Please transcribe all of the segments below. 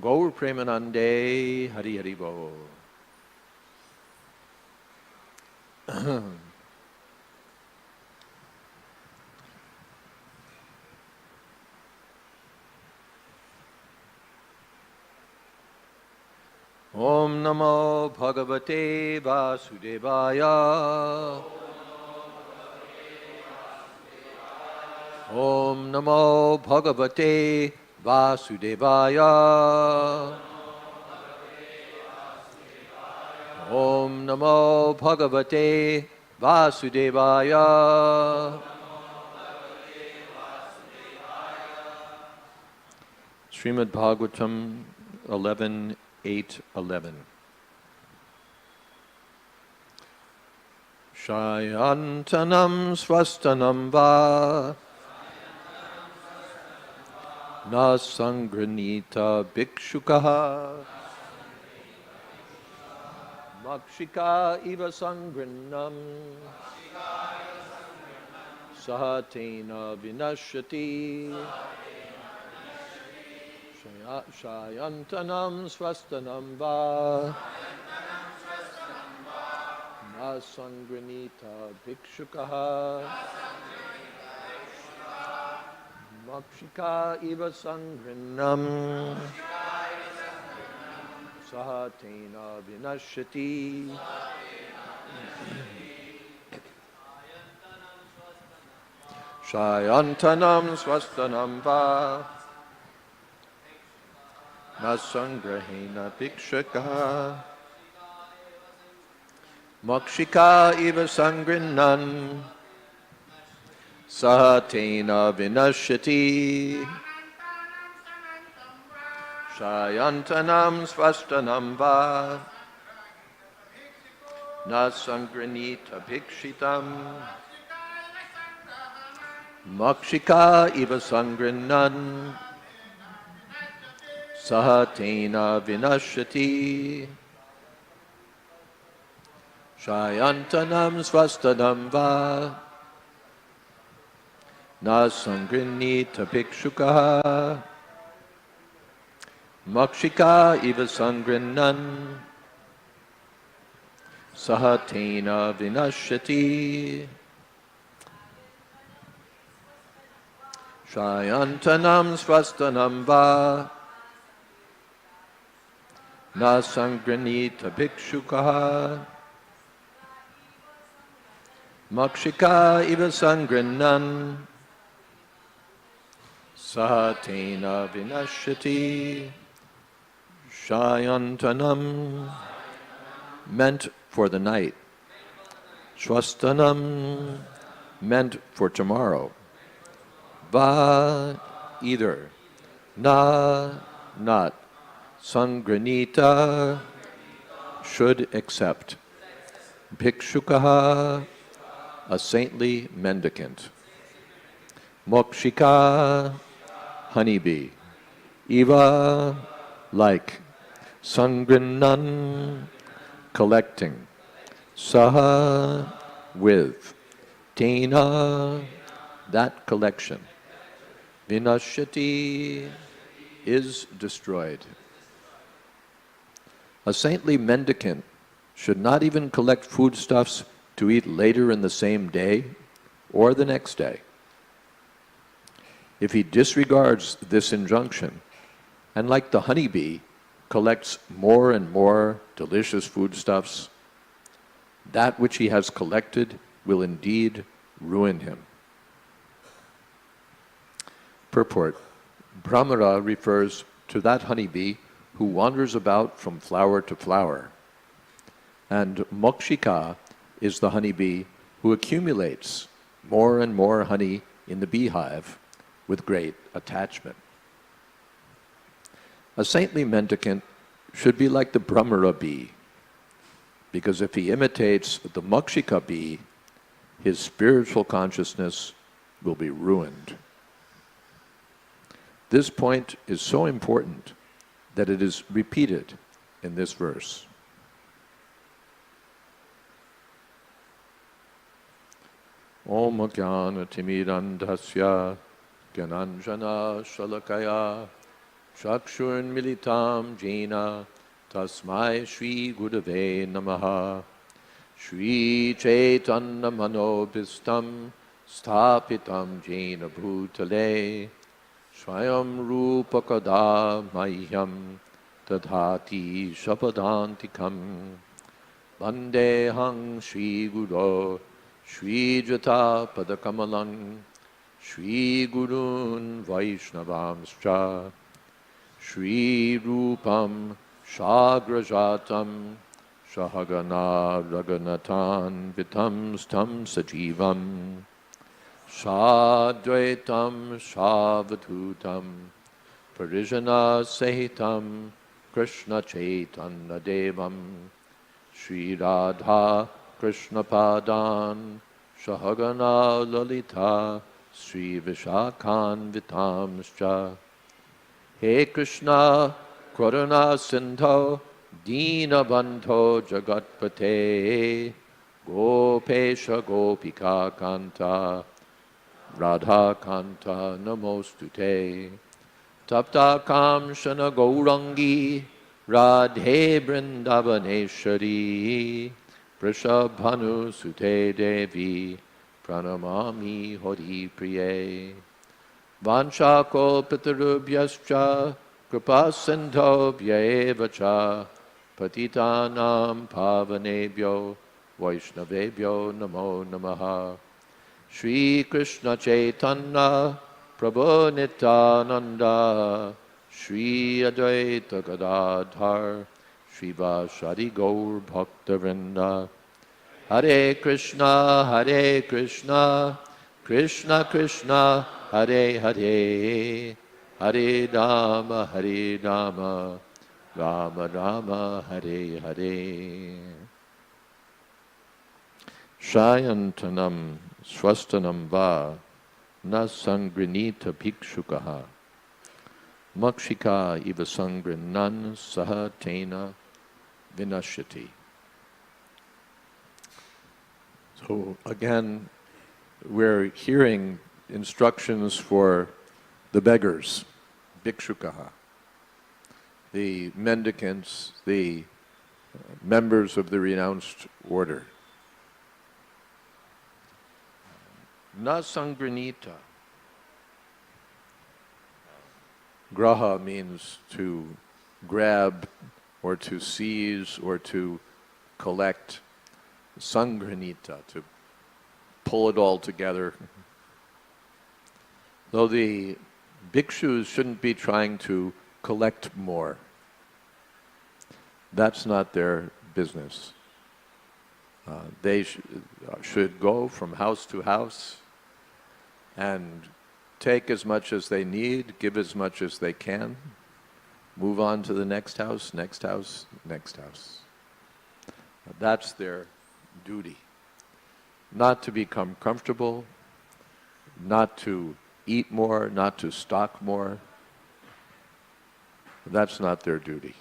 Gaur Premanande Hari Hari Bo. Om Namo Bhagavate Vasudevaya. Om Namo Bhagavate Vasudevaya. Om Namo Bhagavate Vasudevaya. Srimad Bhagavatam 11:8-11. Shayantanam svastanam va na sangranita bhikshukaha makshika iva sangranam sahatena vinashyati. Shayantanam svastanam va na sangranita bhikshukaha makshika iva sangranam sahatena vinashyati. Shayantanam svastanam va na sangrahena bhikshaka makshika iva sangrinan sahatena vinashyati. Shayantanam svastanam va na sangranita bhikshitam makshika iva sangrinan sahatena vinashyati. Shayantanam svastanam va na sangrinita bhikshukaha makshika iva sangrinan sahatena vinashyati. Shayantanam svastanam va na sangranita bhikshukaha makshika iva sangrinan sahatena vinashyati. Shayantanam meant for the night. Swastanam meant for tomorrow. Va either. Na not. Sangranita should accept. Bhikshukaha a saintly mendicant. Mokshika honeybee. Eva like. Sangrinan collecting. Saha with. Tena that collection. Vinashyati is destroyed. A saintly mendicant should not even collect foodstuffs to eat later in the same day or the next day. If he disregards this injunction, and like the honeybee, collects more and more delicious foodstuffs, that which he has collected will indeed ruin him. Purport. Brahmara refers to that honeybee who wanders about from flower to flower, and mokshika is the honeybee who accumulates more and more honey in the beehive with great attachment. A saintly mendicant should be like the Brahmara bee, because if he imitates the mokshika bee, his spiritual consciousness will be ruined. This point is so important that it is repeated in this verse. Om Jnana Timirandhasya Gyananjana Shalakaya Chakshurmilitam jena tasmai Shri Gurave namaha. Shri Chaitanya Manobhistam Sthapitam Jena Bhutale Swayam Rupa Kada Mahyam Tadhati Shapadantikam Vandehang Shri Guru Shri Jata Padakamalang Shri Gurun Vaishnavamscha Shri Rupam Shagrajatam Shahagana Raganatan Vitam Stam Sajivam Shadvaitam Shavadhutam Parijana Sahitam Krishna Chaitanya Devam Shri Radha Krishna Padan Shahagana Lalita Sri Vishakhan Vitamscha. He Krishna Karuna Sindho Dina Bandho Jagatpate Gopesha Gopika Kanta Radha Kanta Namostute Tapta Kamshana Gaurangi Radhe Vrindavaneshwari Prishabhanu Sute Devi Pranamami Hori Priye Vanchako Pitarubhyascha Kripasindho Vyaevacha Patitanam Pavanebhyo Vaishnavebhyo Namo Namaha. Shri Krishna Chaitanya Prabhu Nityananda Shri Advaita Gadadhar Shri Vashadi Gaur Bhaktavrinda. Hare Krishna Krishna Krishna Hare Hare Hare Rama Rama Rama Hare Hare. Shayantanam swastanam va na sangrinita bhikshukaha makshika iva sangrinan saha tena vinashyati. So again, we're hearing instructions for the beggars, bhikshukaha, the mendicants, the members of the renounced order. Na sangranita. Graha means to grab or to seize or to collect. Sangranita, to pull it all together. Though the bhikshus shouldn't be trying to collect more. That's not their business. They should go from house to house and take as much as they need, give as much as they can, move on to the next house, next house, next house. That's their duty. Not to become comfortable, not to eat more, not to stock more. That's not their duty.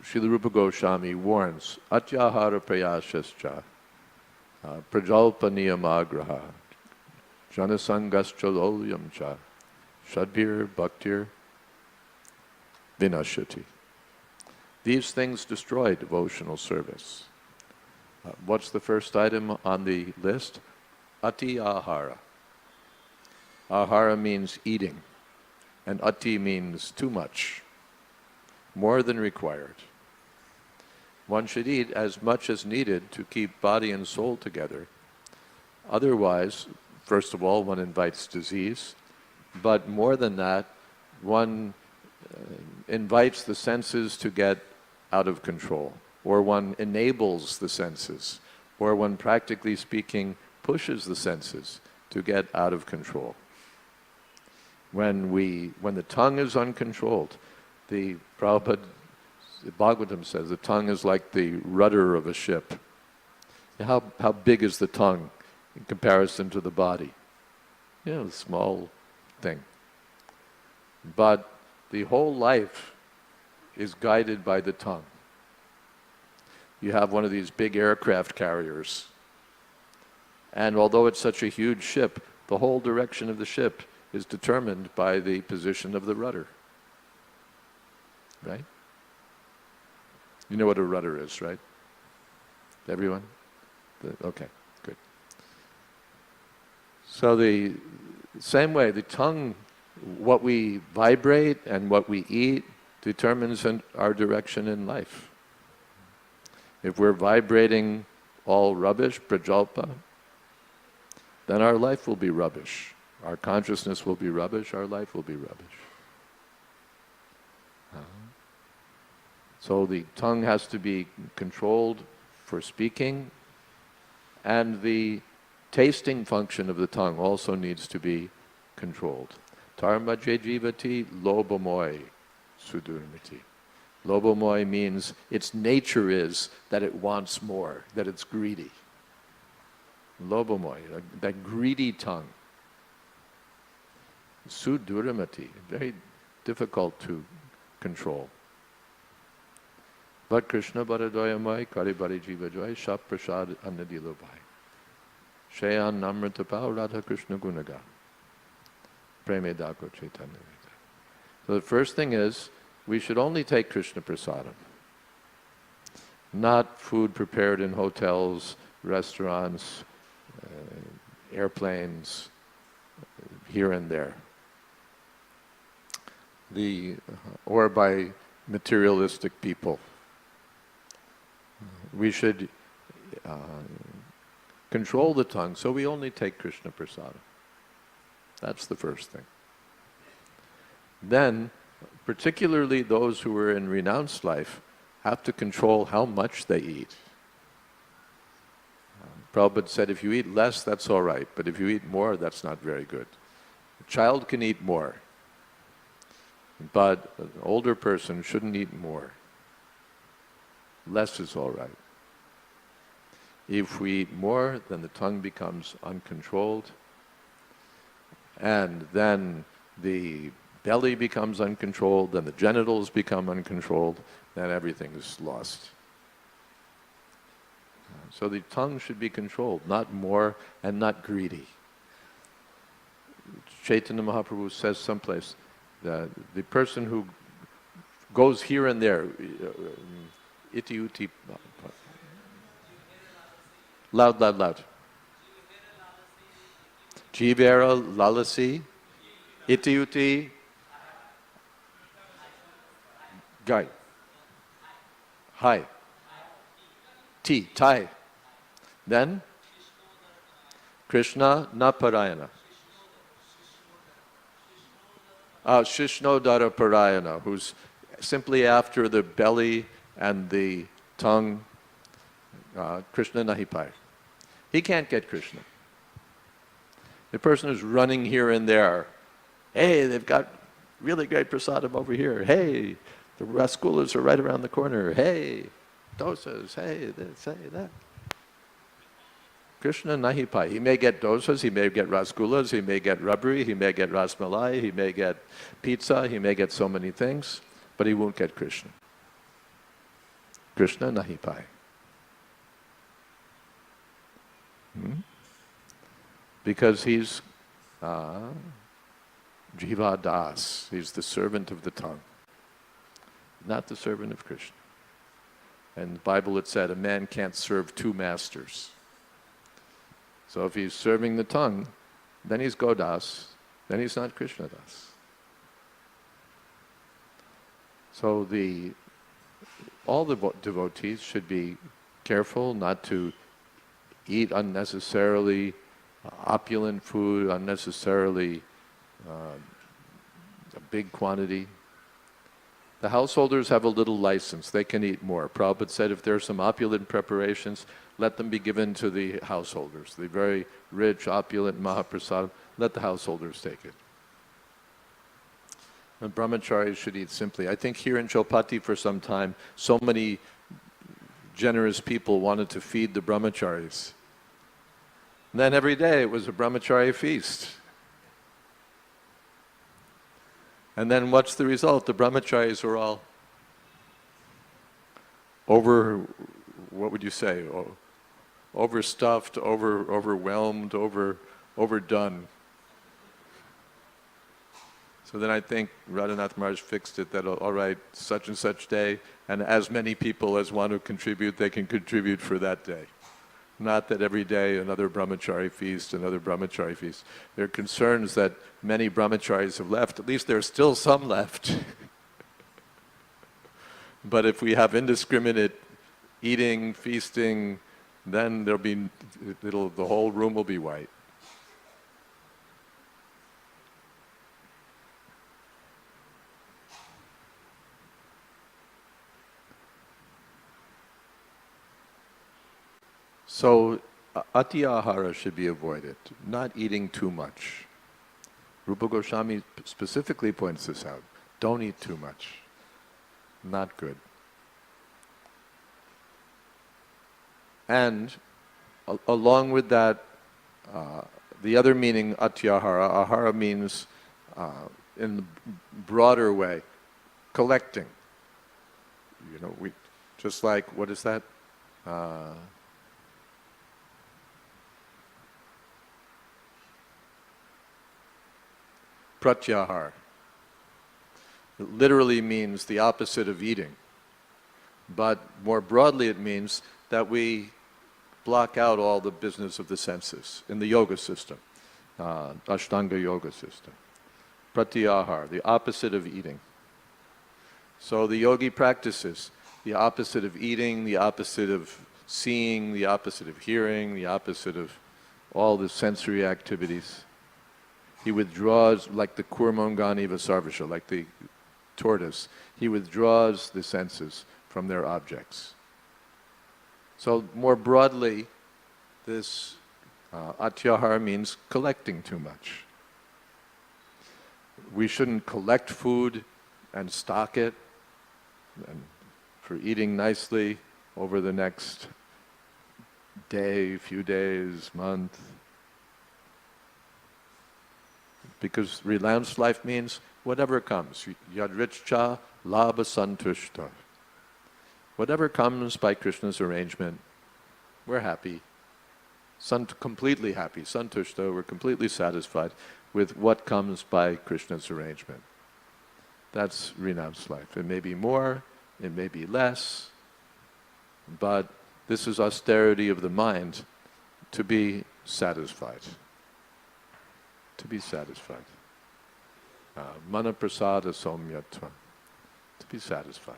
Srila Rupa Goswami warns, Atyahara prayashascha, prajalpa niyamagraha, janasangascha lolyamcha, shadbhir bhaktir vinashyati. These things destroy devotional service. What's the first item on the list? Ati ahara. Ahara means eating, and ati means too much, more than required. One should eat as much as needed to keep body and soul together. Otherwise, first of all, one invites disease, but more than that, one invites the senses to get out of control, or one enables the senses, or one, practically speaking, pushes the senses to get out of control. When the tongue is uncontrolled, the Bhagavatam says the tongue is like the rudder of a ship. How big is the tongue in comparison to the body? A small thing. But the whole life is guided by the tongue. You have one of these big aircraft carriers, and although it's such a huge ship, The whole direction of the ship is determined by the position of the rudder. Right? You know what a rudder is, right? Everyone? Okay, good. So the same way, the tongue, what we vibrate and what we eat determines our direction in life. If we're vibrating all rubbish, prajalpa, then our life will be rubbish. Our consciousness will be rubbish, our life will be rubbish. So the tongue has to be controlled for speaking, and the tasting function of the tongue also needs to be controlled. Dharma jivati lobamoy sudurmiti. Lobamoy means its nature is that it wants more, that it's greedy. Lobamoy, that greedy tongue. Suduramati, very difficult to control. But Krishna Bharadoyamai Karibari Jiva Joy Shap Prasad Annadilobai. Shayan Namritapao Radha Krishna Gunaga. Preme Dako Chaitanya. So the first thing is, we should only take Krishna Prasadam. Not food prepared in hotels, restaurants, airplanes, here and there. Or by materialistic people. We should control the tongue, so we only take Krishna Prasadam. That's the first thing. Then, particularly those who are in renounced life, have to control how much they eat. Prabhupada said, if you eat less, that's all right, but if you eat more, that's not very good. A child can eat more, but an older person shouldn't eat more. Less is all right. If we eat more, then the tongue becomes uncontrolled, and then the belly becomes uncontrolled, then the genitals become uncontrolled, then everything is lost. So the tongue should be controlled, not more and not greedy. Chaitanya Mahaprabhu says someplace that the person who goes here and there, iti uti, loud, loud, loud. Jivera lalasi, iti uti, gai. Hi. Ti, tai. Then, Krishna Naparayana. Shishnodara Parayana, who's simply after the belly and the tongue, Krishna Nahipai. He can't get Krishna. The person who's running here and there, hey, they've got really great prasadam over here. Hey, the rasgullas are right around the corner. Hey, dosas, hey, this, hey, that. Krishna Nahipai. He may get dosas, he may get rasgullas, he may get rabri, he may get rasmalai, he may get pizza, he may get so many things, but he won't get Krishna. Krishna Nahipai. Because he's Jiva Das, he's the servant of the tongue, not the servant of Krishna. And in the Bible it said a man can't serve two masters. So if he's serving the tongue, then he's Godas, then he's not Krishna Das. So all the devotees should be careful not to eat unnecessarily opulent food, unnecessarily a big quantity. The householders have a little license, they can eat more. Prabhupada said if there are some opulent preparations, let them be given to the householders. The very rich, opulent Mahaprasad, let the householders take it. And brahmacharis should eat simply. I think here in Chowpatty for some time, so many generous people wanted to feed the brahmacharis. And then every day it was a brahmachari feast. And then what's the result? The brahmacharis were all what would you say? Overstuffed, overwhelmed, overdone. So then I think Radhanath Maharaj fixed it that, all right, such and such day, and as many people as want to contribute, they can contribute for that day. Not that every day another brahmachari feast, another brahmachari feast. There are concerns that many brahmacharis have left. At least there's still some left. But if we have indiscriminate eating, feasting, then the whole room will be white. So, ati ahara should be avoided, not eating too much. Rupa Goswami specifically points this out. Don't eat too much. Not good. And along with that, the other meaning, atyahara, ahara means, in the broader way, collecting. You know, we just like, what is that? Pratyahar. It literally means the opposite of eating. But more broadly it means that we block out all the business of the senses in the yoga system, Ashtanga yoga system. Pratyahar, the opposite of eating. So the yogi practices the opposite of eating, the opposite of seeing, the opposite of hearing, the opposite of all the sensory activities. He withdraws, like the kurmangani vasarvasha, like the tortoise, he withdraws the senses from their objects. So more broadly, this atyahara means collecting too much. We shouldn't collect food and stock it and for eating nicely over the next day, few days, month. Because renounced life means whatever comes. Yadricha labha santushta. Whatever comes by Krishna's arrangement, we're happy. Completely happy. Santushta, we're completely satisfied with what comes by Krishna's arrangement. That's renounced life. It may be more, it may be less, but this is austerity of the mind, to be satisfied. To be satisfied. Mana prasada somyatva. To be satisfied.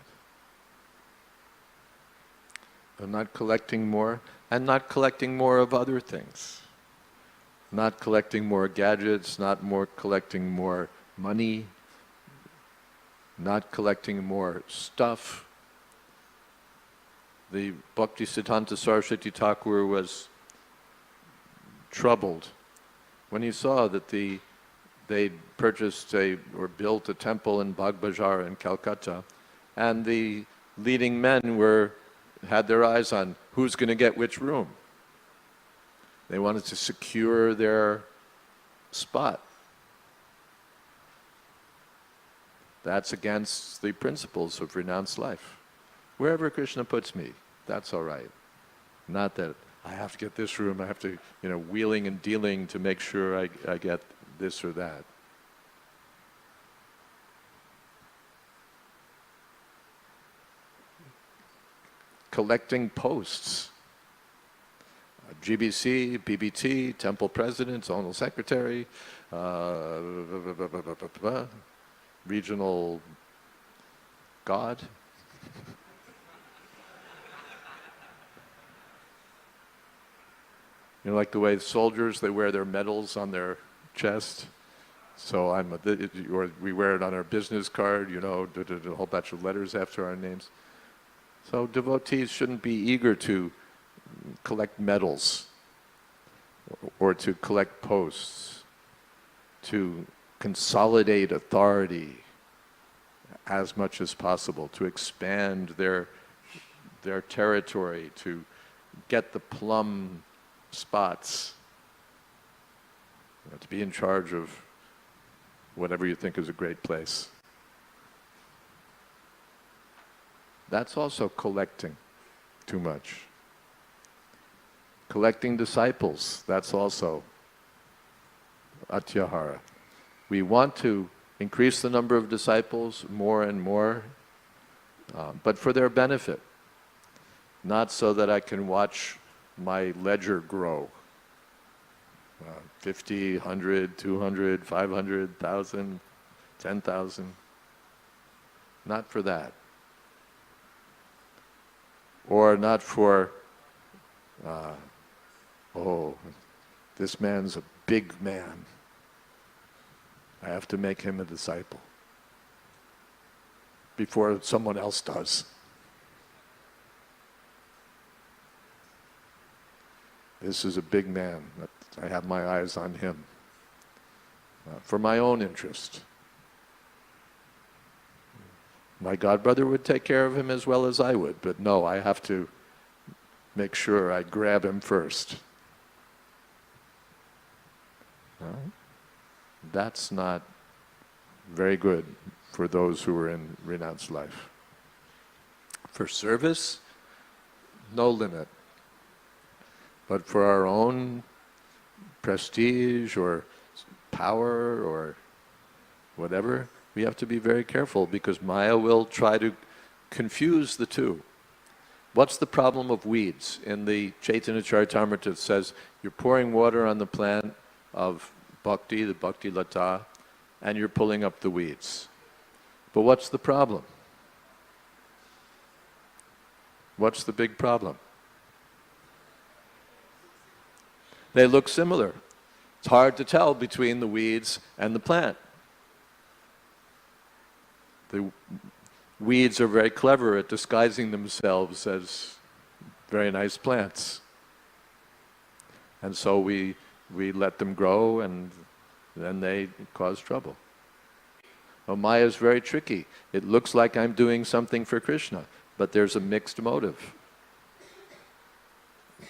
And not collecting more, and not collecting more of other things. Not collecting more gadgets, not collecting more money, not collecting more stuff. The Bhaktisiddhanta Saraswati Thakur was troubled when he saw that they'd purchased or built a temple in Bagh Bazaar in Calcutta, and the leading men had their eyes on who's going to get which room. They wanted to secure their spot. That's against the principles of renounced life. Wherever Krishna puts me, that's all right. Not that I have to get this room, I have to, wheeling and dealing to make sure I get this or that. Collecting posts. GBC, BBT, temple president, zonal secretary, regional god. Like the way soldiers, they wear their medals on their chest. So or we wear it on our business card, a whole bunch of letters after our names. So devotees shouldn't be eager to collect medals or to collect posts, to consolidate authority as much as possible, to expand their territory, to get the plum spots, to be in charge of whatever you think is a great place. That's also collecting too much. Collecting disciples, that's also atyahara. We want to increase the number of disciples more and more, but for their benefit, not so that I can watch my ledger grow. 50, 100, 200, 500, 1,000, 10,000. Not for that. Or not for, oh, this man's a big man. I have to make him a disciple before someone else does. This is a big man. I have my eyes on him for my own interest. My godbrother would take care of him as well as I would, but no, I have to make sure I grab him first. That's not very good for those who are in renounced life. For service, no limit. But for our own prestige or power or whatever, we have to be very careful, because Maya will try to confuse the two. What's the problem of weeds? In the Chaitanya Charitamrita it says, you're pouring water on the plant of bhakti, the bhakti lata, and you're pulling up the weeds. But what's the problem? What's the big problem? They look similar. It's hard to tell between the weeds and the plant. The weeds are very clever at disguising themselves as very nice plants. And so we let them grow, and then they cause trouble. Well, Maya is very tricky. It looks like I'm doing something for Krishna, but there's a mixed motive.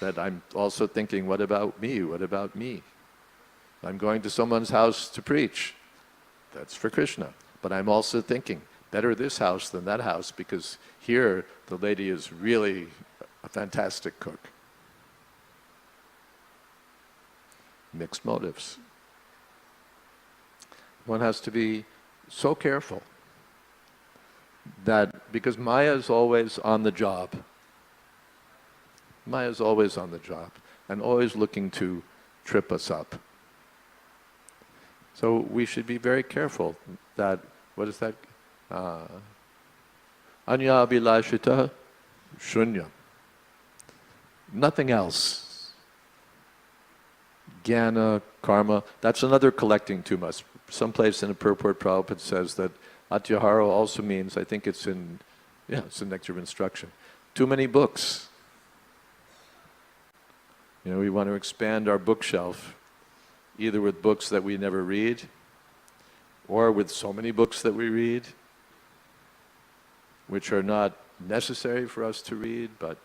That I'm also thinking, what about me? What about me? I'm going to someone's house to preach. That's for Krishna. But I'm also thinking, better this house than that house, because here the lady is really a fantastic cook. Mixed motives. One has to be so careful that, because Maya is always on the job. Maya is always on the job and always looking to trip us up. So we should be very careful that, what is that? Anya abhilashita shunya. Nothing else. Jnana, karma, that's another collecting too much. Someplace in the purport Prabhupada says that atyahara also means, I think it's in Nectar of Instruction, too many books. You know, we want to expand our bookshelf, either with books that we never read, or with so many books that we read, which are not necessary for us to read, but,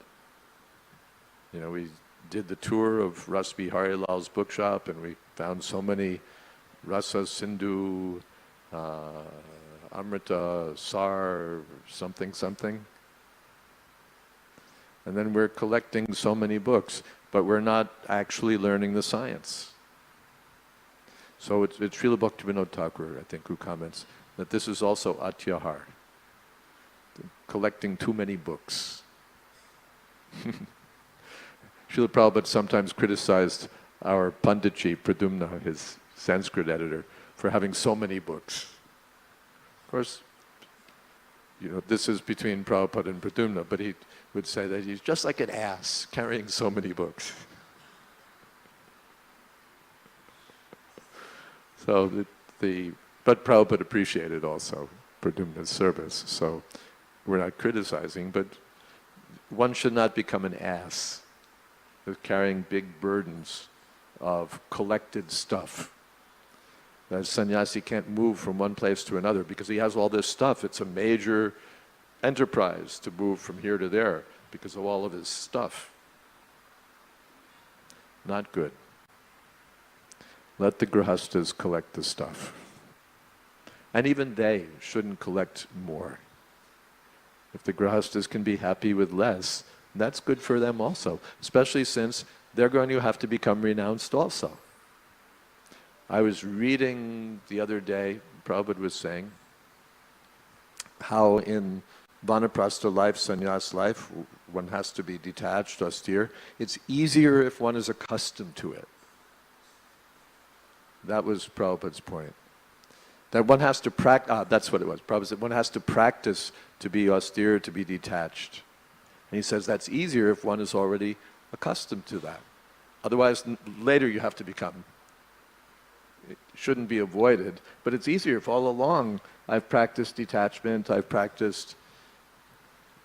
you know, we did the tour of Ras Bihari Lal's bookshop, and we found so many Rasa, Sindhu, Amrita, Sar, something. And then we're collecting so many books, but we're not actually learning the science. So it's Srila Bhaktivinoda Thakur, I think, who comments that this is also atyahar, collecting too many books. Srila Prabhupada sometimes criticized our Panditji, Pradyumna, his Sanskrit editor, for having so many books. Of course, you know, this is between Prabhupada and Pradyumna, but he would say that he's just like an ass carrying so many books. So but Prabhupada appreciated also Pradyumna's service, so we're not criticizing, but one should not become an ass with carrying big burdens of collected stuff. That sannyasi can't move from one place to another because he has all this stuff. It's a major enterprise to move from here to there because of all of his stuff. Not good. Let the grihastas collect the stuff. And even they shouldn't collect more. If the grihastas can be happy with less, that's good for them also, especially since they're going to have to become renounced also. I was reading the other day Prabhupada was saying, how in Vanaprastha life, sannyas life, one has to be detached, austere. It's easier if one is accustomed to it. That was Prabhupada's point. That one has to practice, that's what it was. Prabhupada said one has to practice to be austere, to be detached. And he says that's easier if one is already accustomed to that. Otherwise, later you have to become. It shouldn't be avoided, but it's easier if all along I've practiced detachment, I've practiced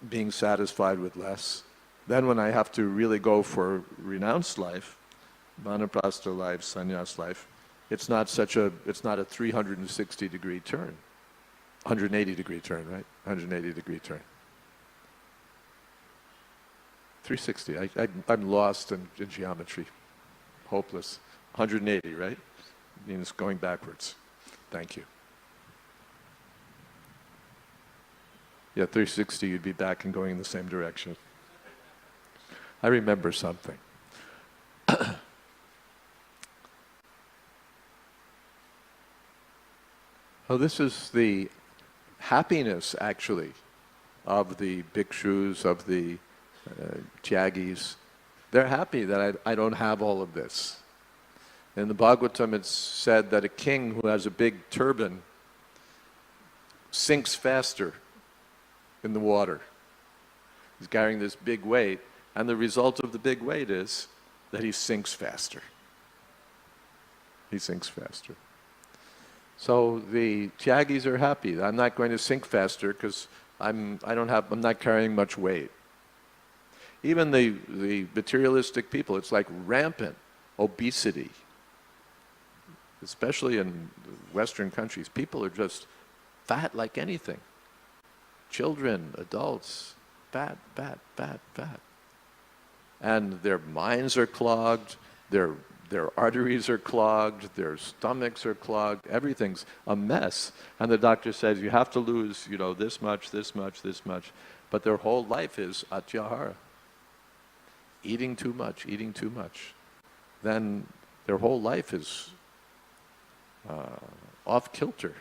being satisfied with less. Then when I have to really go for renounced life, vanaprastha life, sannyas life, it's not a 360-degree turn. 180-degree turn, right? 180-degree turn. 360, I'm lost in geometry. Hopeless. 180, right? Means going backwards. Thank you. Yeah, 360, you'd be back and going in the same direction. I remember something. Oh, this is the happiness, actually, of the bhikshus, of the tyagis. They're happy that I don't have all of this. In the Bhagavatam, it's said that a king who has a big turban sinks faster in the water. He's carrying this big weight, and the result of the big weight is that he sinks faster. He sinks faster. So the tyagis are happy. I'm not going to sink faster because I'm not carrying much weight. Even the materialistic people, it's like rampant obesity. Especially in Western countries, people are just fat like anything. Children, adults, fat. And their minds are clogged, their arteries are clogged, their stomachs are clogged, everything's a mess. And the doctor says, you have to lose, this much. But their whole life is atyahara. Eating too much. Then their whole life is off kilter.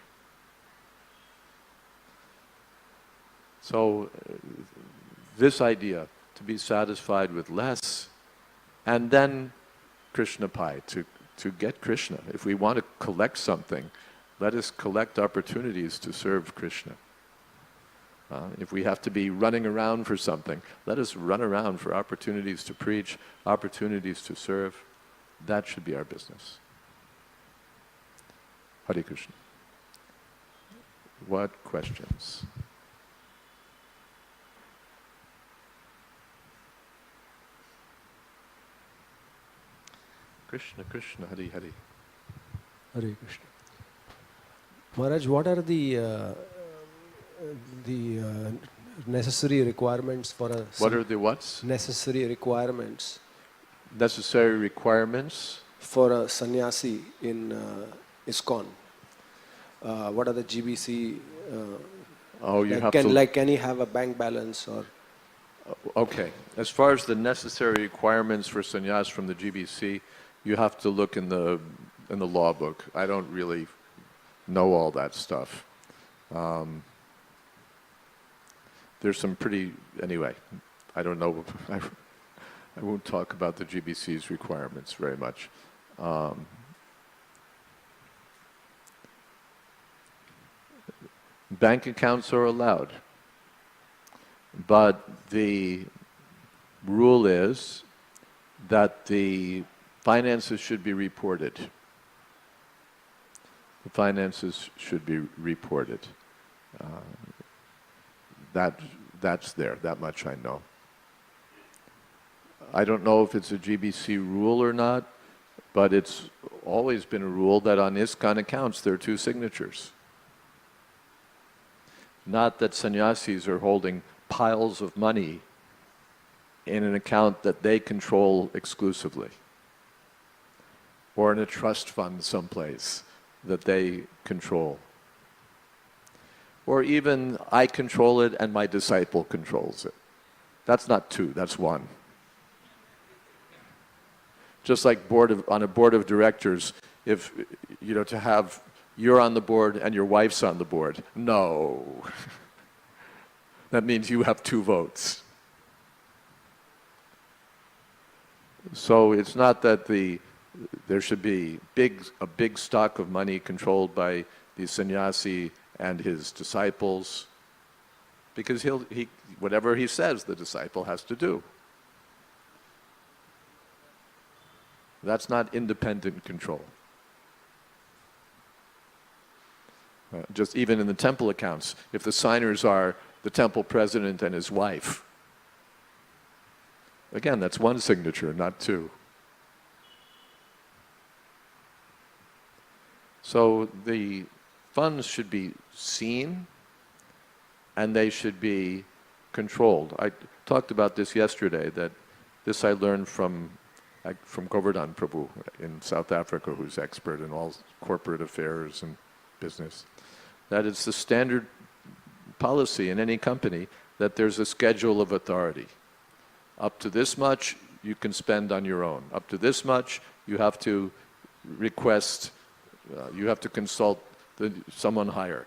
So this idea, to be satisfied with less, and then Krishna Pai, to get Krishna. If we want to collect something, let us collect opportunities to serve Krishna. If we have to be running around for something, let us run around for opportunities to preach, opportunities to serve. That should be our business. Hare Krishna. What questions? Krishna, Krishna, Hare Hare. Hare Krishna. Maharaj, what are the necessary requirements for a... What are the what's? Necessary requirements. Necessary requirements? For a sannyasi in ISKCON. What are the GBC... can he have a bank balance or... Okay. As far as the necessary requirements for sannyas from the GBC, you have to look in the law book. I don't really know all that stuff. There's some pretty... Anyway, I don't know. I won't talk about the GBC's requirements very much. Bank accounts are allowed. But the rule is that the finances should be reported. The finances should be reported. That's there, that much I know. I don't know if it's a GBC rule or not, but it's always been a rule that on ISKCON accounts there are 2 signatures. Not that sannyasis are holding piles of money in an account that they control exclusively, or in a trust fund someplace that they control. Or even I control it and my disciple controls it. That's not 2, that's 1. Just like on a board of directors, if to have you're on the board and your wife's on the board. No. That means you have 2 votes. So it's not that there should be a big stock of money controlled by the sannyasi and his disciples, because whatever he says, the disciple has to do. That's not independent control. Just even in the temple accounts, if the signers are the temple president and his wife, again, that's 1 signature, not 2. So the funds should be seen and they should be controlled. I talked about this yesterday, that this I learned from Govardhan Prabhu in South Africa, who's expert in all corporate affairs and business, that it's the standard policy in any company that there's a schedule of authority. Up to this much you can spend on your own. Up to this much you have to request, you have to consult someone higher.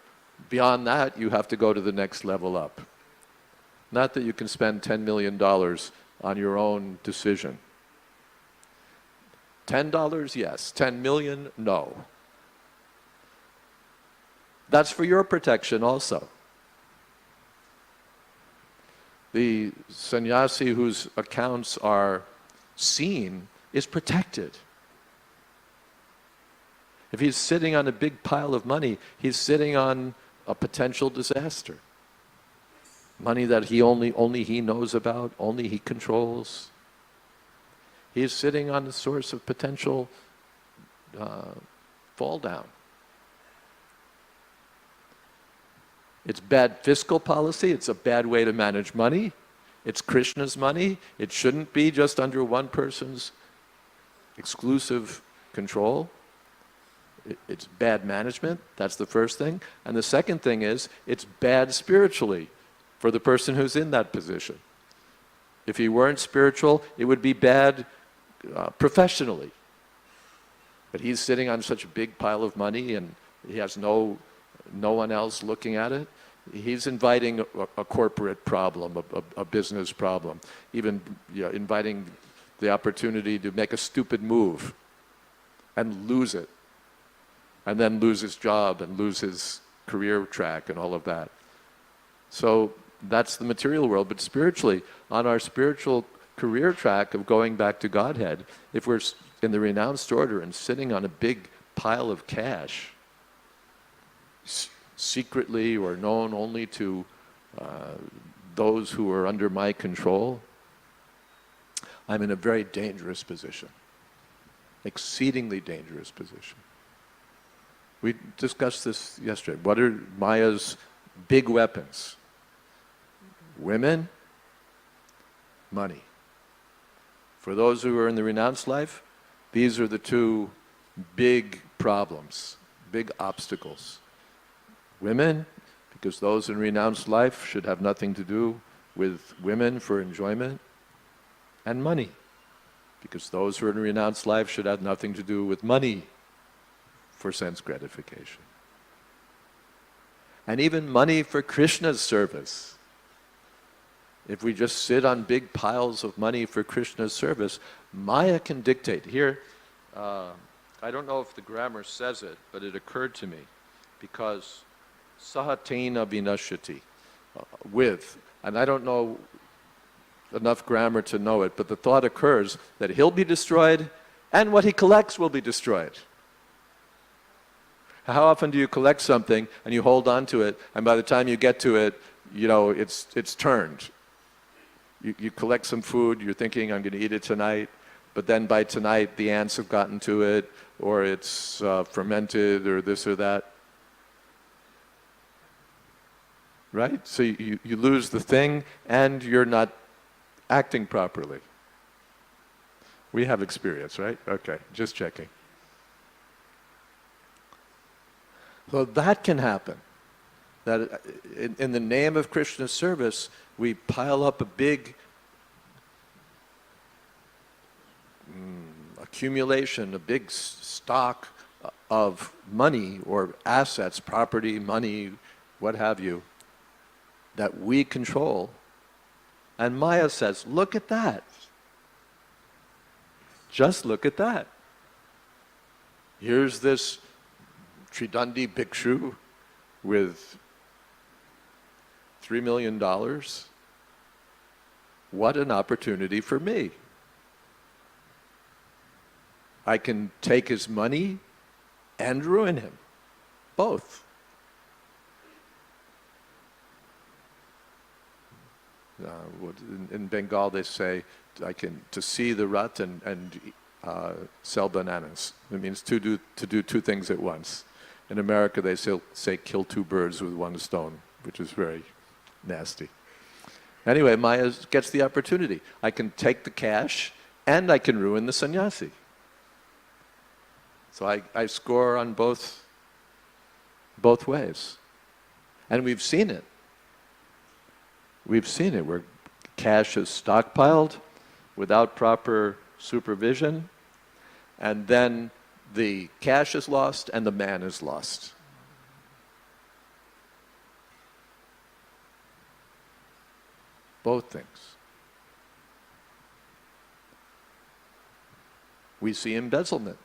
Beyond that you have to go to the next level up. Not that you can spend $10 million on your own decision. $10, yes. 10 million, no. That's for your protection also. The sannyasi whose accounts are seen is protected. If he's sitting on a big pile of money, he's sitting on a potential disaster. Money that only he knows about, only he controls. He's sitting on the source of potential fall down. It's bad fiscal policy. It's a bad way to manage money. It's Krishna's money. It shouldn't be just under one person's exclusive control. It's bad management. That's the first thing. And the second thing is, it's bad spiritually for the person who's in that position. If he weren't spiritual, it would be bad professionally. But he's sitting on such a big pile of money and he has no one else looking at it. He's inviting a corporate problem, a business problem, even inviting the opportunity to make a stupid move and lose it, and then lose his job and lose his career track and all of that. So that's the material world. But spiritually, on our spiritual career track of going back to Godhead, if we're in the renounced order and sitting on a big pile of cash, secretly or known only to those who are under my control, I'm in a very dangerous position, exceedingly dangerous position. We discussed this yesterday. What are Maya's big weapons? Women, money. For those who are in the renounced life, these are the 2 big problems, big obstacles. Women, because those in renounced life should have nothing to do with women for enjoyment, and money, because those who are in renounced life should have nothing to do with money for sense gratification. And even money for Krishna's service. If we just sit on big piles of money for Krishna's service, Maya can dictate. Here, I don't know if the grammar says it, but it occurred to me, because sahatena vinashyati, with, and I don't know enough grammar to know it, but the thought occurs that he'll be destroyed and what he collects will be destroyed. How often do you collect something and you hold on to it, and by the time you get to it, it's turned. You collect some food, you're thinking, I'm going to eat it tonight, but then by tonight the ants have gotten to it, or it's fermented, or this or that. Right? So you lose the thing and you're not acting properly. We have experience, right? Okay, just checking. So that can happen. That in the name of Krishna's service, we pile up a big accumulation, a big stock of money or assets, property, money, what have you, that we control. And Maya says, look at that. Just look at that. Here's this Tridandi Bhikshu with $3 million. What an opportunity for me. I can take his money and ruin him. Both. In Bengal they say, to see the rut and sell bananas. It means to do two things at once. In America they say kill two birds with one stone, which is very nasty. Anyway, Maya gets the opportunity. I can take the cash and I can ruin the sannyasi. So I score on both ways. And we've seen it. We've seen it where cash is stockpiled without proper supervision, and then the cash is lost and the man is lost. Both things. We see embezzlement.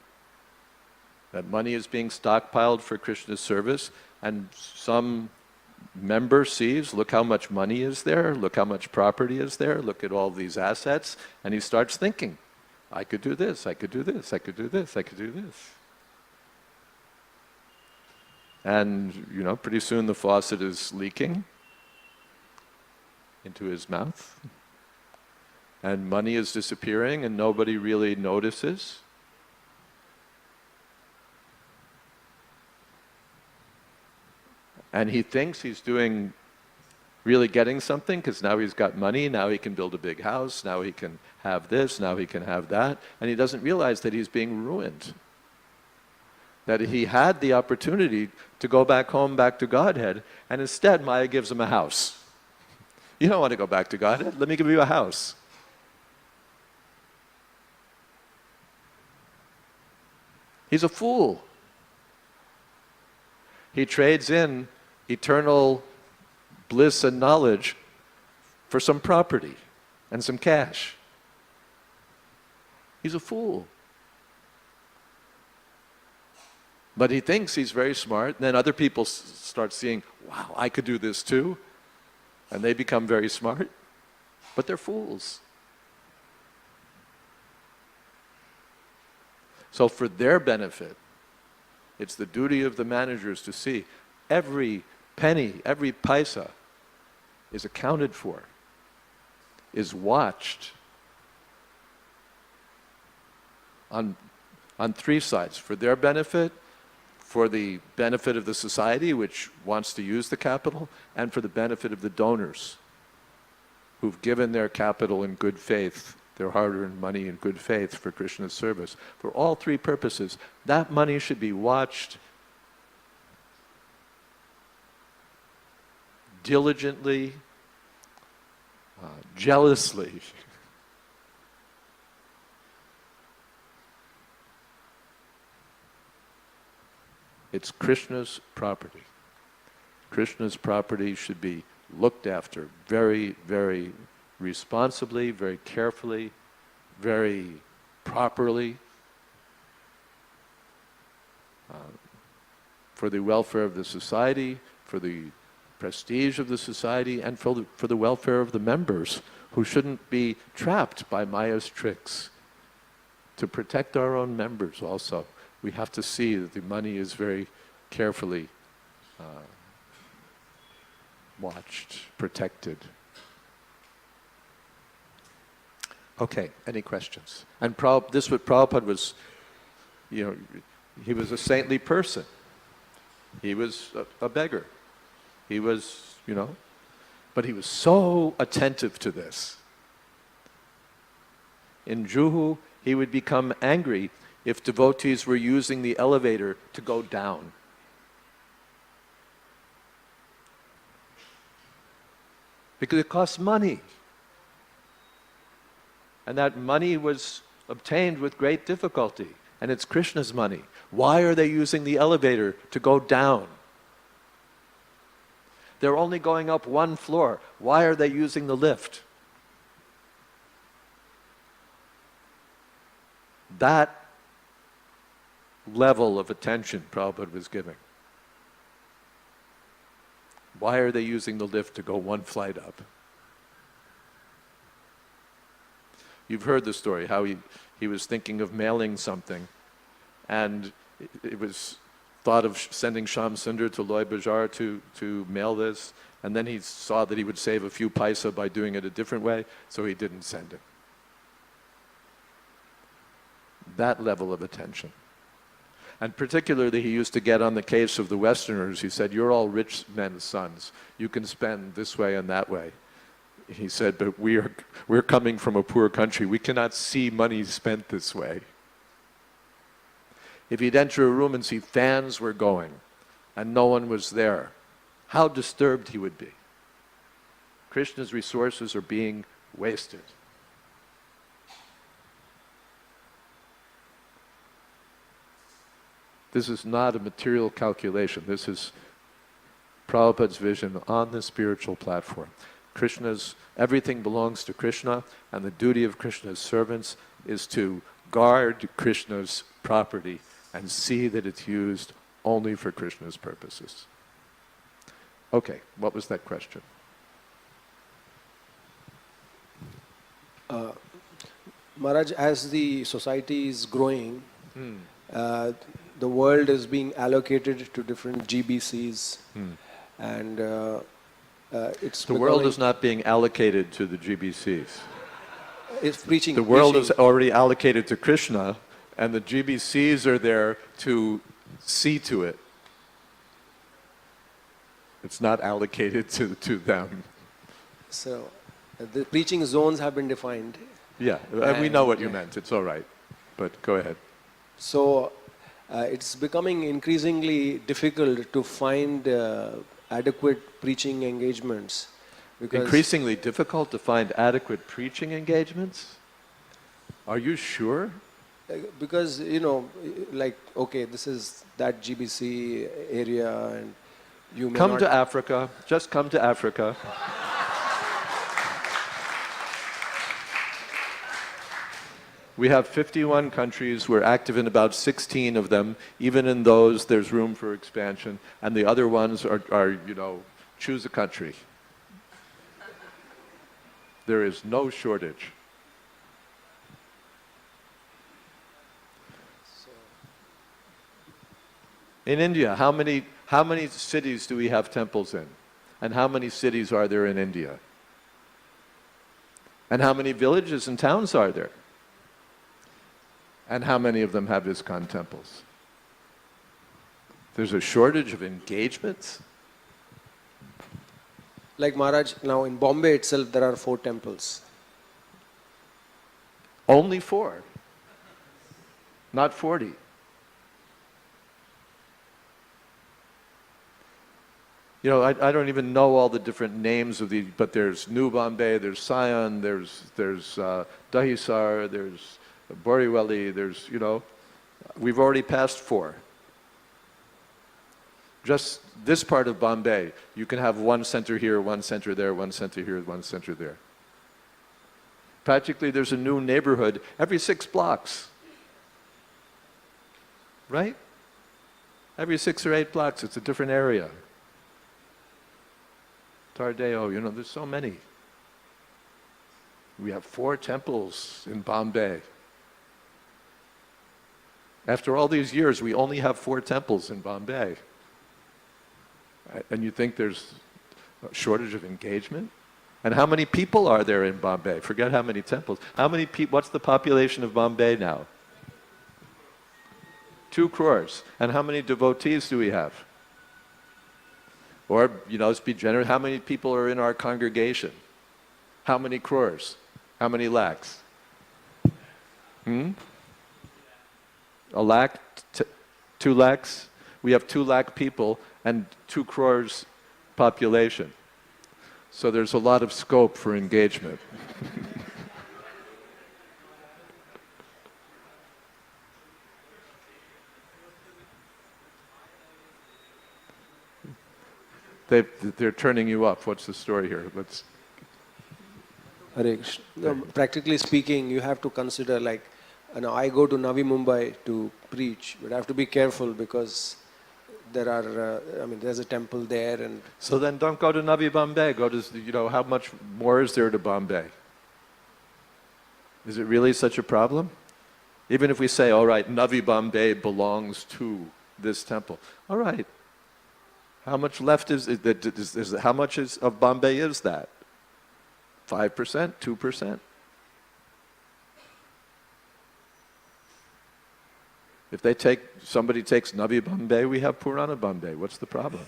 That money is being stockpiled for Krishna's service, and some member sees, look how much money is there, look how much property is there, look at all these assets, and he starts thinking, I could do this, I could do this, I could do this, I could do this. And, pretty soon the faucet is leaking into his mouth, and money is disappearing, and nobody really notices. And he thinks he's really getting something, because now he's got money, now he can build a big house, now he can have this, now he can have that, and he doesn't realize that he's being ruined. That he had the opportunity to go back home, back to Godhead, and instead Maya gives him a house. You don't want to go back to Godhead, let me give you a house. He's a fool. He trades in eternal bliss and knowledge for some property and some cash. He's a fool. But he thinks he's very smart, and then other people start seeing, wow, I could do this too, and they become very smart, but they're fools. So for their benefit, it's the duty of the managers to see every penny, every paisa is accounted for, is watched on three sides: for their benefit, for the benefit of the society which wants to use the capital, and for the benefit of the donors who've given their capital in good faith, their hard-earned money in good faith for Krishna's service. For all three purposes, that money should be watched diligently, jealously. It's Krishna's property. Krishna's property should be looked after very, very responsibly, very carefully, very properly, for the welfare of the society, for the prestige of the society, and for the welfare of the members, who shouldn't be trapped by Maya's tricks. To protect our own members also, we have to see that the money is very carefully watched, protected. Okay, any questions? And this what Prabhupada was, he was a saintly person. He was a beggar. He was, but he was so attentive to this. In Juhu, he would become angry if devotees were using the elevator to go down. Because it costs money. And that money was obtained with great difficulty. and it's Krishna's money. Why are they using the elevator to go down? They're only going up one floor. Why are they using the lift? That level of attention Prabhupada was giving. Why are they using the lift to go one flight up? You've heard the story, how he was thinking of mailing something, and it was thought of sending Shyam Sundar to Loy Bazaar to mail this, and then he saw that he would save a few paisa by doing it a different way, so he didn't send it. That level of attention. And particularly he used to get on the case of the Westerners. He said, you're all rich men's sons. You can spend this way and that way. He said, but we're coming from a poor country. We cannot see money spent this way. If he'd enter a room and see fans were going and no one was there, how disturbed he would be. Krishna's resources are being wasted. This is not a material calculation. This is Prabhupada's vision on the spiritual platform. Everything belongs to Krishna, and the duty of Krishna's servants is to guard Krishna's property and see that it's used only for Krishna's purposes. Okay, what was that question? Maharaj, as the society is growing, the world is being allocated to different GBCs, and it's the world is not being allocated to the GBCs. It's preaching. The world is already allocated to Krishna, and the GBCs are there to see to it. It's not allocated to them. So, the preaching zones have been defined. Yeah, we know what you meant. It's all right. But go ahead. So, it's becoming increasingly difficult to find adequate preaching engagements. Because increasingly difficult to find adequate preaching engagements? Are you sure? Because, like, okay, this is that GBC area, and you may come to Africa. Just come to Africa. We have 51 countries. We're active in about 16 of them. Even in those, there's room for expansion. And the other ones are choose a country. There is no shortage. In India, how many cities do we have temples in? And how many cities are there in India? And how many villages and towns are there? And how many of them have ISKCON temples? There's a shortage of engagements? Like Maharaj, now in Bombay itself there are 4 temples. Only 4? Not 40? I don't even know all the different names of these, but there's New Bombay, there's Sion, there's Dahisar, there's Borivali, there's, we've already passed 4. Just this part of Bombay, you can have one center here, one center there, one center here, one center there. Practically there's a new neighborhood every 6 blocks. Right? Every 6 or 8 blocks, it's a different area. Tardeo, there's so many. We have 4 temples in Bombay. After all these years, we only have 4 temples in Bombay. And you think there's a shortage of engagement? And how many people are there in Bombay? Forget how many temples. What's the population of Bombay now? 2 crores. And how many devotees do we have? Or, let's be generous, how many people are in our congregation? How many crores? How many lakhs? A lakh? 2 lakhs? We have 2 lakh people and 2 crores population. So there's a lot of scope for engagement. They're turning you up. What's the story here? Let's. Hare Krishna. No, practically speaking, you have to consider like, I go to Navi Mumbai to preach, but I have to be careful because there are, there's a temple there, and So then don't go to Navi Bombay. Go to, how much more is there to Bombay? Is it really such a problem? Even if we say, all right, Navi Bombay belongs to this temple. All right. How much left how much of Bombay is that? 5%, 2%? If somebody takes Navi Bombay, we have Purana Bombay. What's the problem?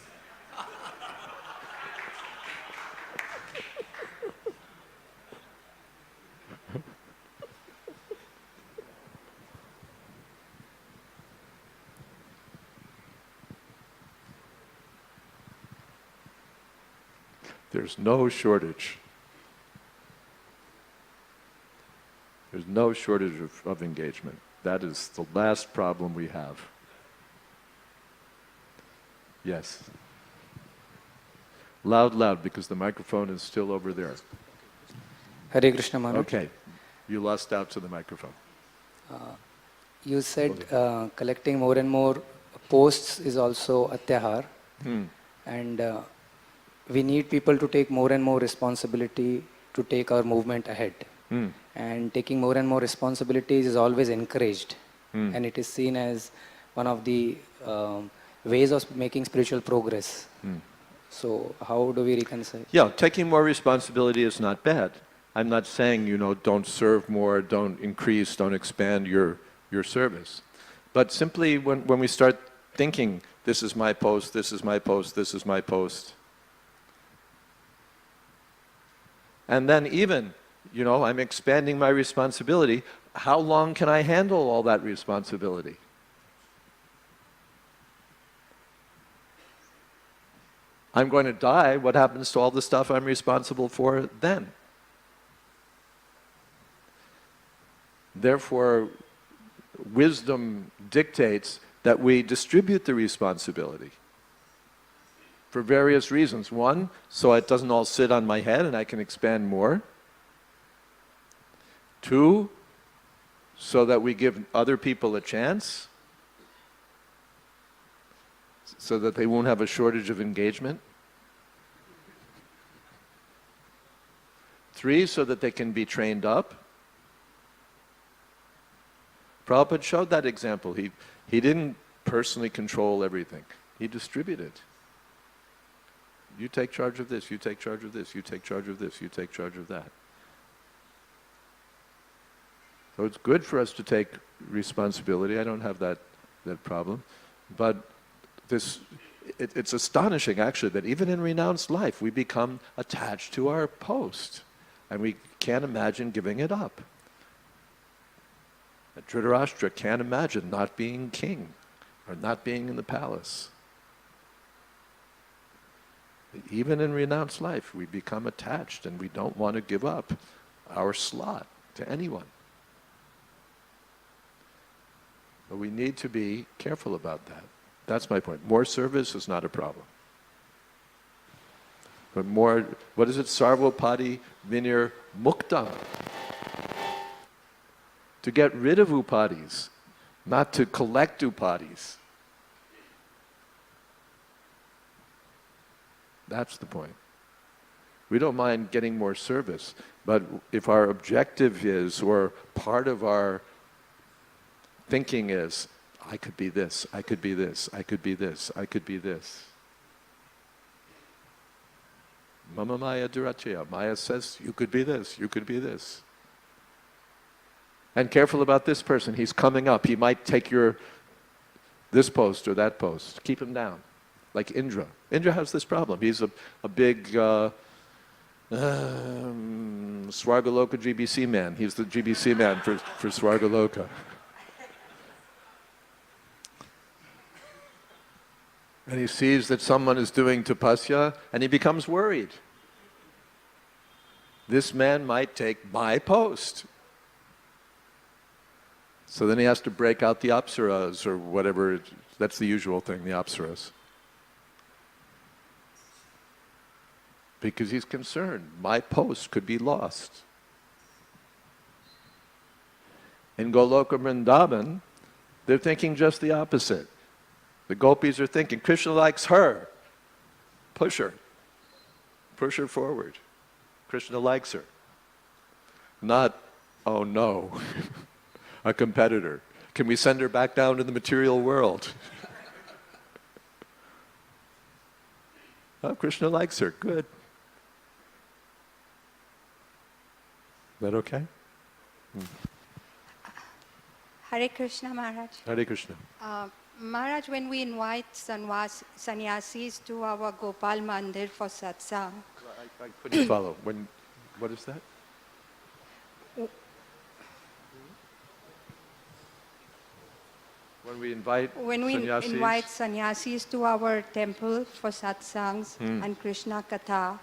There's no shortage. There's no shortage of engagement. That is the last problem we have. Yes. Loud, because the microphone is still over there. Hare Krishna Maharaj. Okay. You lost out to the microphone. You said collecting more and more posts is also atyahar. And we need people to take more and more responsibility to take our movement ahead. And taking more and more responsibilities is always encouraged. And it is seen as one of the ways of making spiritual progress. So how do we reconcile? Yeah, taking more responsibility is not bad. I'm not saying, don't serve more, don't increase, don't expand your service. But simply when we start thinking, this is my post, this is my post, this is my post. And then even, I'm expanding my responsibility. How long can I handle all that responsibility? I'm going to die. What happens to all the stuff I'm responsible for then? Therefore, wisdom dictates that we distribute the responsibility for various reasons. One, so it doesn't all sit on my head and I can expand more. Two, so that we give other people a chance, so that they won't have a shortage of engagement. Three, so that they can be trained up. Prabhupada showed that example. He didn't personally control everything. He distributed. You take charge of this, you take charge of this, you take charge of this, you take charge of that. So it's good for us to take responsibility. I don't have that problem. But it's astonishing, actually, that even in renounced life, we become attached to our post. And we can't imagine giving it up. Dhritarashtra can't imagine not being king or not being in the palace. Even in renounced life, we become attached and we don't want to give up our slot to anyone. But we need to be careful about that. That's my point. More service is not a problem. But more, what is it? Sarvopati vinir mukta. To get rid of upadis, not to collect upadis. That's the point. We don't mind getting more service, but if our objective is, or part of our thinking is, I could be this, I could be this, I could be this, I could be this. Mama Maya Durachaya. Maya says, you could be this, you could be this. And careful about this person, he's coming up. He might take this post or that post. Keep him down. Like Indra. Indra has this problem. He's a big Swargaloka GBC man. He's the GBC man for Swargaloka. And he sees that someone is doing tapasya, and he becomes worried. This man might take my post. So then he has to break out the apsaras or whatever. That's the usual thing, the apsaras. because he's concerned. My post could be lost. In Goloka Vrindavan, they're thinking just the opposite. The gopis are thinking, Krishna likes her. Push her. Push her forward. Krishna likes her. Not, oh no, a competitor. Can we send her back down to the material world? Oh, Krishna likes her. Good. Is that okay? Hare Krishna Maharaj. Hare Krishna. Maharaj, when we invite sannyasis to our Gopal Mandir for satsang, I couldn't follow. What is that? When we invite sannyasis to our temple for satsangs and Krishna Katha,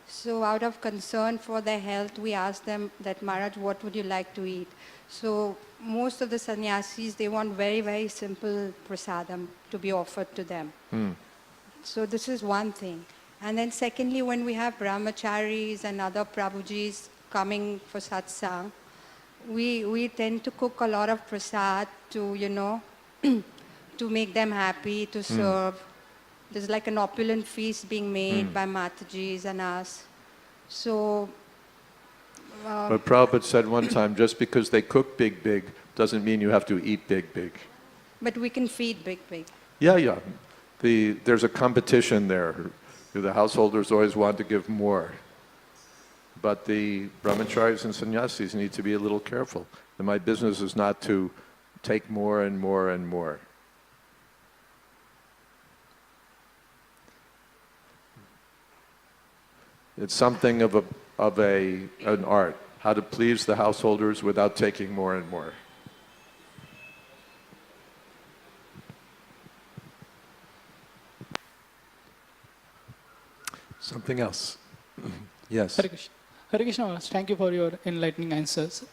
so out of concern for their health, we ask them that, Maharaj, what would you like to eat? So most of the sannyasis, they want very, very simple prasadam to be offered to them. So this is one thing. And then secondly, when we have brahmacharis and other prabhujis coming for satsang, we tend to cook a lot of prasad to, to make them happy, to serve. There's like an opulent feast being made by Matajis and us. So... but Prabhupada said one time, just because they cook big, doesn't mean you have to eat big. But we can feed big. Yeah. There's a competition there. The householders always want to give more. But the brahmacharis and sannyasis need to be a little careful. And my business is not to take more and more and more. It's something of an art, how to please the householders without taking more and more. Something else. Yes. Hare Krishna Maharaj, thank you for your enlightening answers.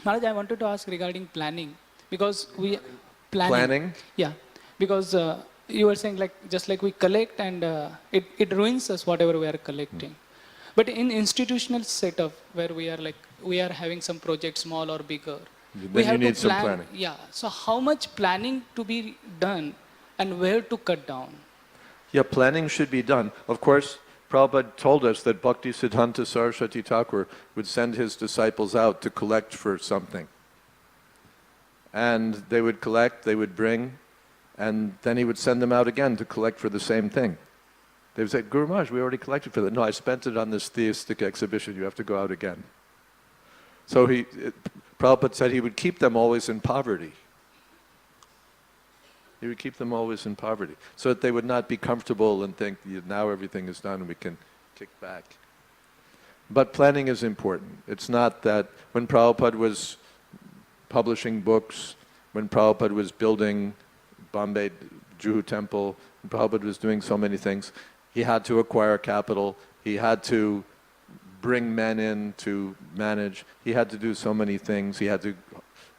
Maharaj, I wanted to ask regarding planning, because we... Planning? Yeah, because you were saying just like we collect and it ruins us whatever we are collecting. But in institutional setup where we are having some project, small or bigger, we have you need to plan. Some planning. Yeah, so how much planning to be done and where to cut down? Yeah, planning should be done. Of course, Prabhupada told us that Bhakti Siddhanta Saraswati Thakur would send his disciples out to collect for something. And they would collect, they would bring, and then he would send them out again to collect for the same thing. They would say, Guru Maharaj, we already collected for that. No, I spent it on this theistic exhibition, you have to go out again. So Prabhupada said he would keep them always in poverty. He would keep them always in poverty, so that they would not be comfortable and think, now everything is done and we can kick back. But planning is important. It's not that when Prabhupada was publishing books, when Prabhupada was building Bombay Juhu Temple, when Prabhupada was doing so many things, he had to acquire capital, he had to bring men in to manage, he had to do so many things, he had to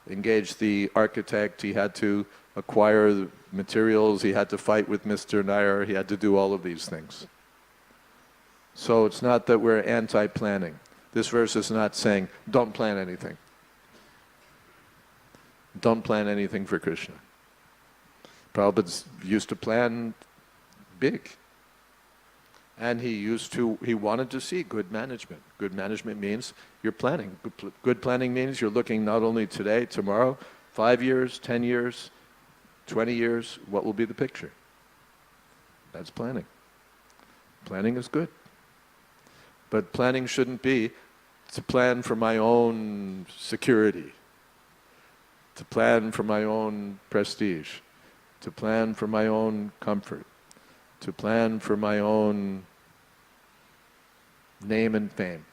engage the architect, he had to acquire the materials, he had to fight with Mr. Nair, he had to do all of these things. So it's not that we're anti-planning. This verse is not saying, don't plan anything. Don't plan anything for Krishna. Prabhupada used to plan big. And he wanted to see good management. Good management means you're planning. Good planning means you're looking not only today, tomorrow, 5 years, 10 years, 20 years, what will be the picture? That's planning. Planning is good. But planning shouldn't be to plan for my own security, to plan for my own prestige, to plan for my own comfort, to plan for my own name and fame.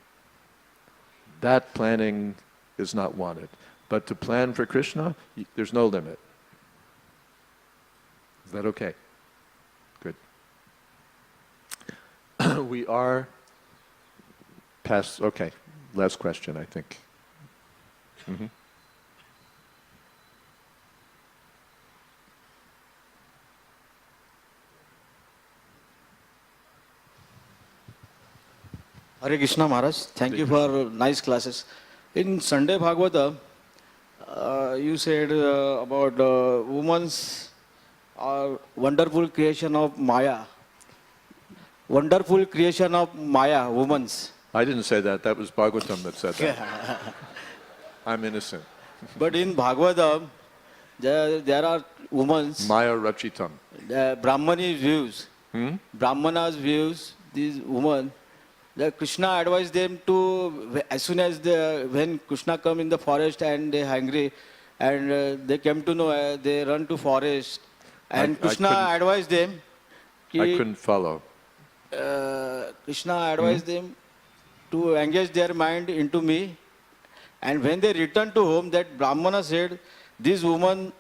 That planning is not wanted. But to plan for Krishna, there's no limit. Is that okay? Good. We are past, okay, last question, I think. Mm-hmm. Hare Krishna Maharaj, thank you for nice classes. In Sunday Bhagavata, you said about women's are wonderful creation of Maya. Wonderful creation of Maya, women's. I didn't say that. That was Bhagavatam that said that. I'm innocent. But in Bhagavatam, there are women's, Maya Rachitam. Brahmani views. Brahmanas views, these women, Krishna advised them to, as soon as when Krishna come in the forest and they hungry, and they came to know, they run to forest, and I Krishna advised them. I couldn't follow. Krishna advised them to engage their mind into me, and when they returned to home, that Brahmana said, these women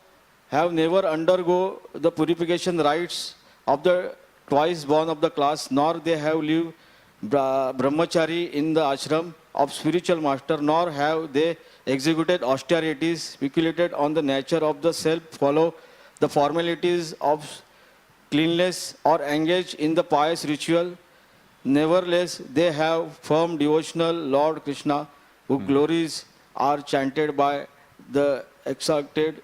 have never undergo the purification rites of the twice born of the class, nor they have lived brahmachari in the ashram of spiritual master, nor have they executed austerities, speculated on the nature of the self, follow the formalities of cleanliness, or engage in the pious ritual. Nevertheless, they have firm devotional Lord Krishna, whose glories are chanted by the exalted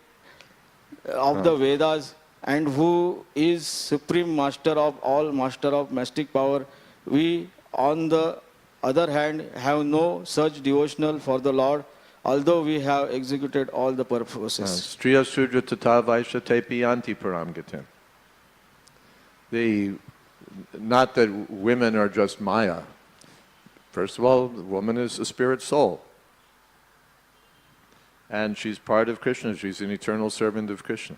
of the Vedas, and who is supreme master of all, master of mystic power. We, on the other hand, have no such devotional for the Lord, although we have executed all the purposes. Striya Sudra Tata Vaisha Tepi Anti Paramgatim. Not that women are just Maya. First of all, the woman is a spirit soul. And she's part of Krishna. She's an eternal servant of Krishna.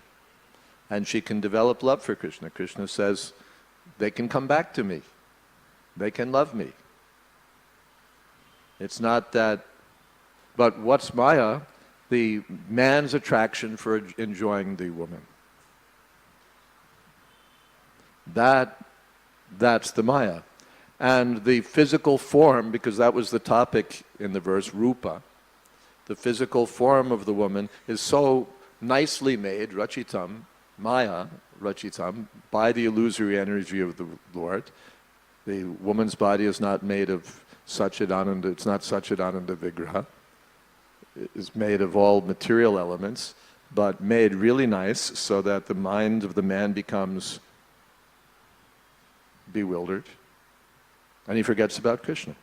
And she can develop love for Krishna. Krishna says, they can come back to me. They can love me. It's not that, but what's Maya? The man's attraction for enjoying the woman. That's the Maya. And the physical form, because that was the topic in the verse, Rupa, the physical form of the woman is so nicely made, Rachitam, Maya, Rachitam, by the illusory energy of the Lord. The woman's body is not made of Satchidananda, it's not Satchidananda Vigraha. It's made of all material elements, but made really nice so that the mind of the man becomes bewildered and he forgets about Krishna.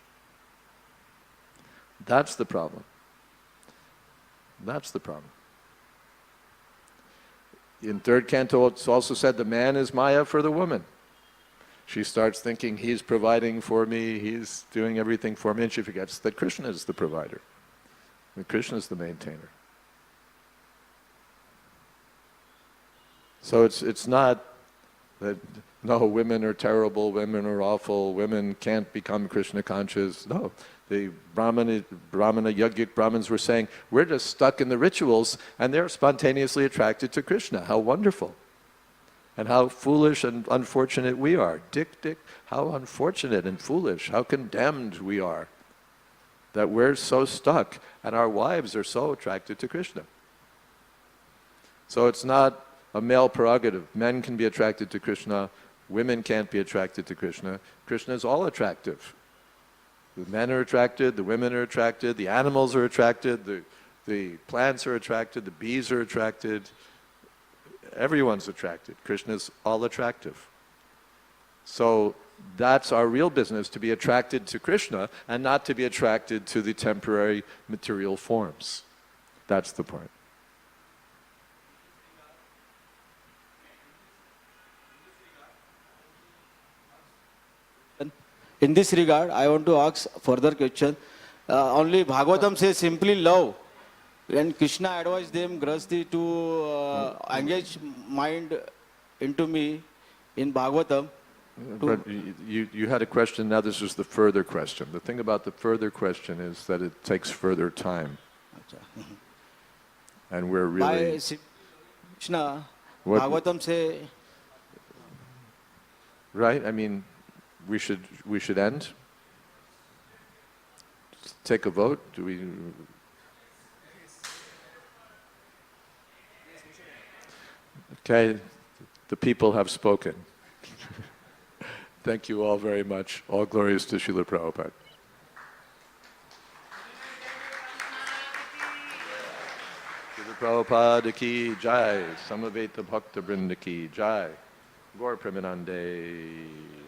That's the problem. That's the problem. In third canto, it's also said the man is Maya for the woman. She starts thinking he's providing for me, he's doing everything for me, and she forgets that Krishna is the provider. And Krishna is the maintainer. So it's not that, no, women are terrible, women are awful, women can't become Krishna conscious. No. The Brahmana Yogic Brahmins were saying, we're just stuck in the rituals and they're spontaneously attracted to Krishna. How wonderful. And how foolish and unfortunate we are. Dick, how unfortunate and foolish, how condemned we are. That we're so stuck and our wives are so attracted to Krishna. So it's not a male prerogative. Men can be attracted to Krishna, women can't be attracted to Krishna. Krishna is all attractive. The men are attracted, the women are attracted, the animals are attracted, the plants are attracted, the bees are attracted. Everyone's attracted. Krishna is all attractive. So that's our real business, to be attracted to Krishna and not to be attracted to the temporary material forms. That's the point. In this regard, I want to ask further question. Only Bhagavatam says simply love. And Krishna advised them, Grahasti, to engage mind into me in Bhagavatam. But you had a question, now this is the further question. The thing about the further question is that it takes further time. And we're really... By Krishna, Bhagavatam say... Right, I mean, we should end? Take a vote? Do we... Okay, the people have spoken. Thank you all very much. All glories to Srila Prabhupada. Prabhupada ki jai, Samaveta Bhakta Vrinda ki jai, Gaur Premanande.